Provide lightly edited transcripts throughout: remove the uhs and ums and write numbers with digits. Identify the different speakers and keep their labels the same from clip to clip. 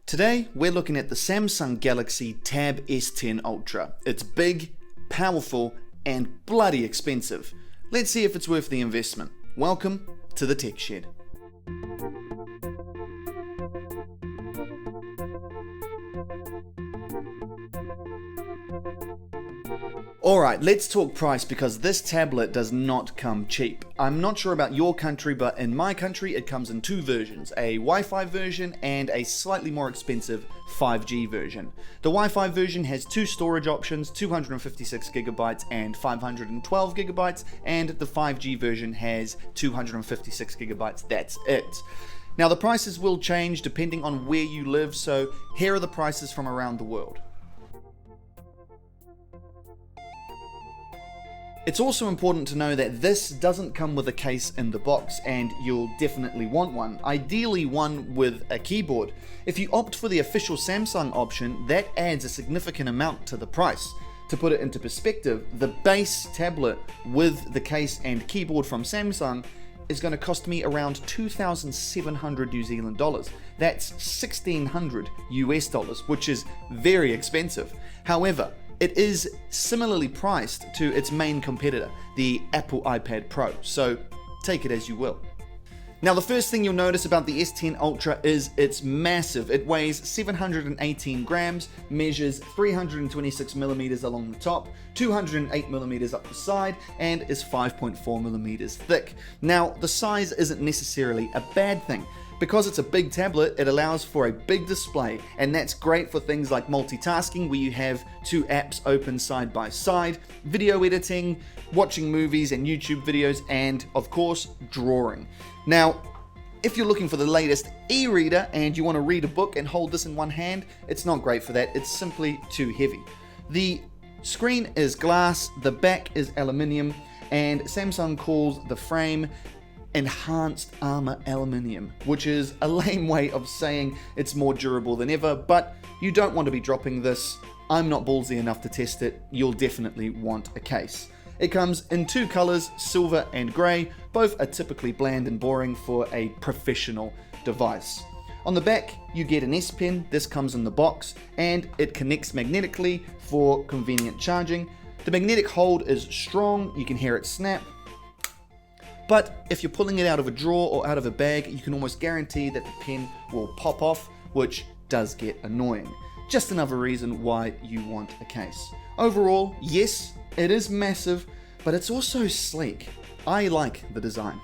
Speaker 1: Today, we're looking at the Samsung Galaxy Tab S10 Ultra. It's big, powerful, and bloody expensive. Let's see if it's worth the investment. Welcome to the Tech Shed. Alright, let's talk price because this tablet does not come cheap. I'm not sure about your country, but in my country it comes in two versions, a Wi-Fi version and a slightly more expensive 5G version. The Wi-Fi version has two storage options, 256GB and 512GB, and the 5G version has 256GB, that's it. Now the prices will change depending on where you live, so here are the prices from around the world. It's also important to know that this doesn't come with a case in the box, and you'll definitely want one, ideally one with a keyboard. If you opt for the official Samsung option, that adds a significant amount to the price. To put it into perspective, the base tablet with the case and keyboard from Samsung is going to cost me around 2,700 New Zealand dollars. That's 1,600 US dollars, which is very expensive. However, it is similarly priced to its main competitor, the Apple iPad Pro, so take it as you will. Now the first thing you'll notice about the S10 Ultra is it's massive. It weighs 718 grams, measures 326mm along the top, 208mm up the side, and is 5.4mm thick. Now the size isn't necessarily a bad thing. Because it's a big tablet, it allows for a big display, and that's great for things like multitasking where you have two apps open side by side, video editing, watching movies and YouTube videos, and of course, drawing. Now, if you're looking for the latest e-reader and you want to read a book and hold this in one hand, it's not great for that, it's simply too heavy. The screen is glass, the back is aluminium, and Samsung calls the frame enhanced armor aluminium, which is a lame way of saying it's more durable than ever, but you don't want to be dropping this. I'm not ballsy enough to test it. You'll definitely want a case. It comes in two colors, silver and grey. Both are typically bland and boring for a professional device. On the back, you get an S Pen. This comes in the box, and it connects magnetically for convenient charging. The magnetic hold is strong. You can hear it snap. But if you're pulling it out of a drawer or out of a bag, you can almost guarantee that the pen will pop off, which does get annoying. Just another reason why you want a case. Overall, yes, it is massive, but it's also sleek. I like the design.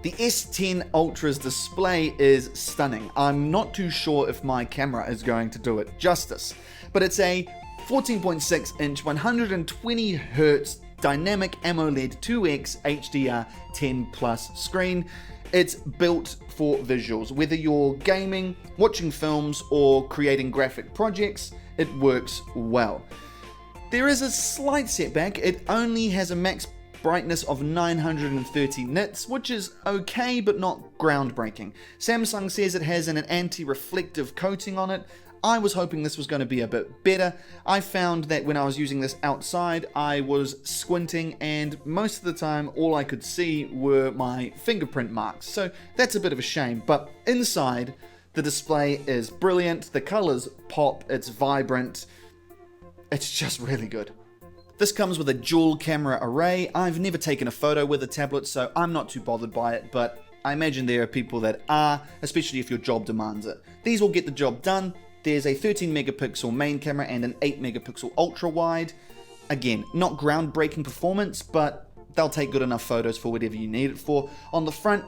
Speaker 1: The S10 Ultra's display is stunning. I'm not too sure if my camera is going to do it justice, but it's a 14.6 inch 120Hz dynamic AMOLED 2X HDR 10 Plus screen. It's built for visuals. Whether you're gaming, watching films, or creating graphic projects, it works well. There is a slight setback. It only has a max brightness of 930 nits, which is okay but not groundbreaking. Samsung says it has an anti-reflective coating on it. I was hoping this was going to be a bit better. I found that when I was using this outside, I was squinting, and most of the time all I could see were my fingerprint marks, so that's a bit of a shame. But inside, the display is brilliant, the colors pop, it's vibrant, it's just really good. This comes with a dual camera array. I've never taken a photo with a tablet, so I'm not too bothered by it, but I imagine there are people that are, especially if your job demands it. These will get the job done. There's a 13 megapixel main camera and an 8 megapixel ultra wide. Again, not groundbreaking performance, but they'll take good enough photos for whatever you need it for. On the front,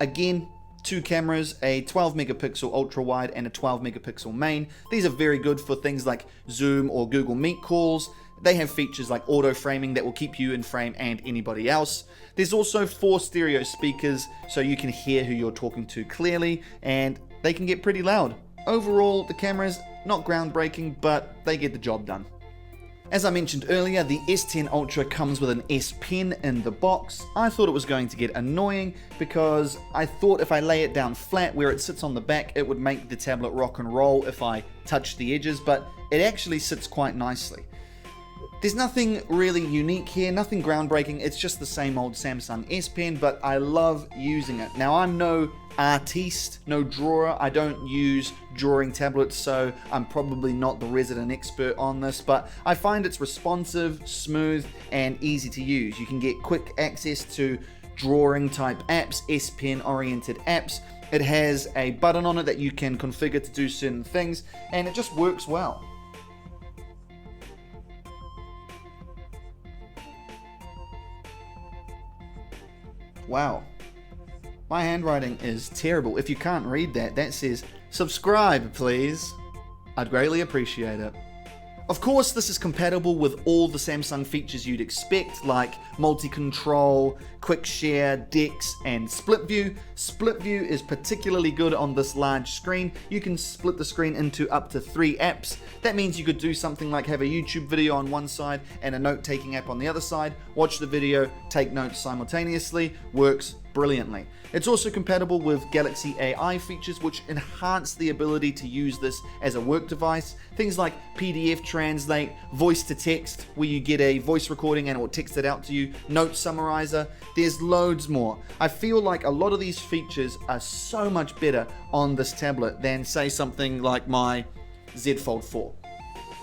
Speaker 1: again, two cameras, a 12 megapixel ultra wide and a 12 megapixel main. These are very good for things like Zoom or Google Meet calls. They have features like auto framing that will keep you in frame and anybody else. There's also 4 stereo speakers so you can hear who you're talking to clearly, and they can get pretty loud. Overall, the camera's not groundbreaking, but they get the job done. As I mentioned earlier, the S10 Ultra comes with an S Pen in the box. I thought it was going to get annoying because I thought if I lay it down flat where it sits on the back, it would make the tablet rock and roll if I touched the edges, but it actually sits quite nicely. There's nothing really unique here, nothing groundbreaking, it's just the same old Samsung S Pen, but I love using it. Now I'm no artiste, no drawer. I don't use drawing tablets, so I'm probably not the resident expert on this, but I find it's responsive, smooth, and easy to use. You can get quick access to drawing type apps, S Pen oriented apps. It has a button on it that you can configure to do certain things, and it just works well. Wow. My handwriting is terrible. If you can't read that, that says, subscribe please. I'd greatly appreciate it. Of course, this is compatible with all the Samsung features you'd expect, like multi-control, quick share, DeX, and split view. Split view is particularly good on this large screen. You can split the screen into up to 3 apps. That means you could do something like have a YouTube video on one side and a note-taking app on the other side, watch the video, take notes simultaneously. Works brilliantly. It's also compatible with Galaxy AI features, which enhance the ability to use this as a work device. Things like PDF translate, voice to text, where you get a voice recording and it will text it out to you, note summarizer. There's loads more. I feel like a lot of these features are so much better on this tablet than, say, something like my Z Fold 4.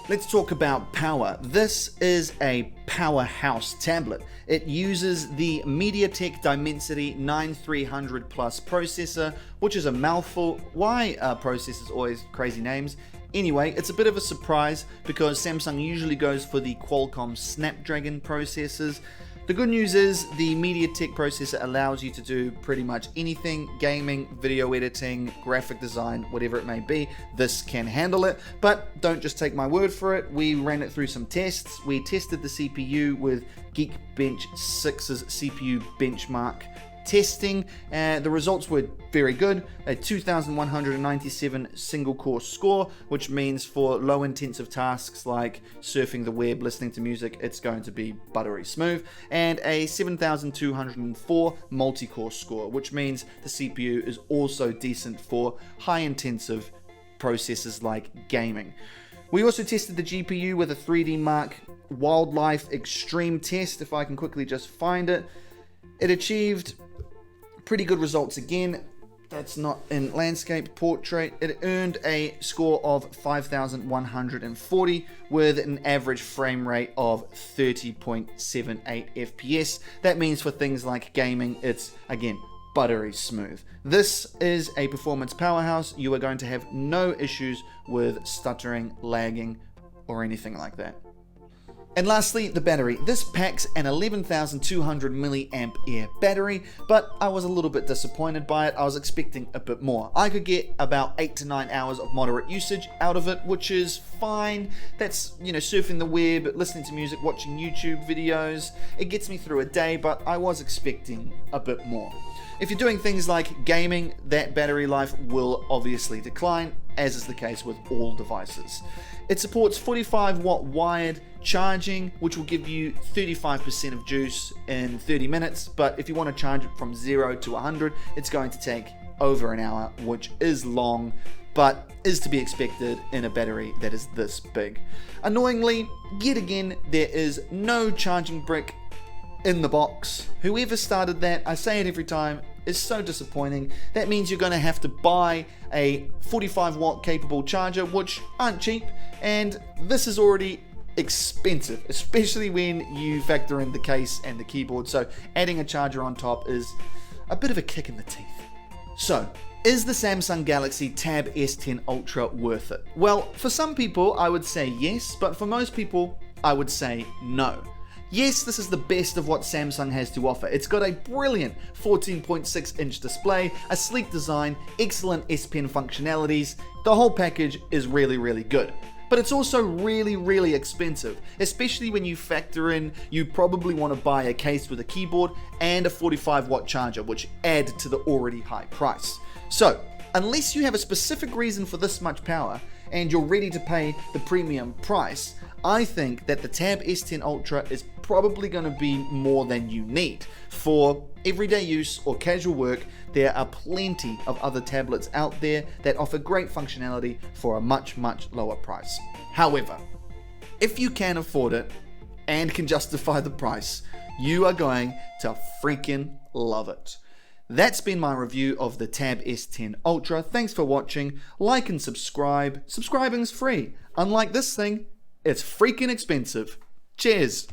Speaker 1: Let's talk about power. This is a powerhouse tablet. It uses the MediaTek Dimensity 9300 Plus processor, which is a mouthful. Why are processors always crazy names? Anyway, it's a bit of a surprise because Samsung usually goes for the Qualcomm Snapdragon processors. The good news is the MediaTek processor allows you to do pretty much anything: gaming, video editing, graphic design, whatever it may be. This can handle it, but don't just take my word for it. We ran it through some tests. We tested the CPU with Geekbench 6's CPU benchmark testing, and the results were very good. A 2197 single core score, which means for low intensive tasks like surfing the web, listening to music, it's going to be buttery smooth, and a 7204 multi-core score, which means the CPU is also decent for high intensive processes like gaming. We also tested the GPU with a 3D Mark Wildlife Extreme test. If I can quickly just find it, it achieved pretty good results again. That's not in landscape, portrait. It earned a score of 5140 with an average frame rate of 30.78 FPS. That means for things like gaming, it's again buttery smooth. This is a performance powerhouse. You are going to have no issues with stuttering, lagging, or anything like that. And lastly, the battery. This packs an 11,200 milliamp air battery, but I was a little bit disappointed by it. I was expecting a bit more. I could get about 8 to 9 hours of moderate usage out of it, which is fine. That's, surfing the web, listening to music, watching YouTube videos. It gets me through a day, but I was expecting a bit more. If you're doing things like gaming, that battery life will obviously decline, as is the case with all devices. It supports 45 watt wired charging, which will give you 35% of juice in 30 minutes, but if you want to charge it from 0 to 100, it's going to take over an hour, which is long, but is to be expected in a battery that is this big. Annoyingly, yet again, there is no charging brick in the box. Whoever started that, I say it every time, is so disappointing. That means you're going to have to buy a 45 watt capable charger, which aren't cheap, and this is already expensive, especially when you factor in the case and the keyboard, so adding a charger on top is a bit of a kick in the teeth. So, is the Samsung Galaxy Tab S10 Ultra worth it? Well, for some people I would say yes, but for most people I would say no. Yes, this is the best of what Samsung has to offer. It's got a brilliant 14.6-inch display, a sleek design, excellent S Pen functionalities. The whole package is really, really good. But it's also really, really expensive, especially when you factor in you probably want to buy a case with a keyboard and a 45 watt charger, which add to the already high price. So, unless you have a specific reason for this much power and you're ready to pay the premium price, I think that the Tab S10 Ultra is probably going to be more than you need. For everyday use or casual work, there are plenty of other tablets out there that offer great functionality for a much, much lower price. However, if you can afford it and can justify the price, you are going to freaking love it. That's been my review of the Tab S10 Ultra. Thanks for watching. Like and subscribe. Subscribing's free. Unlike this thing, it's freaking expensive. Cheers.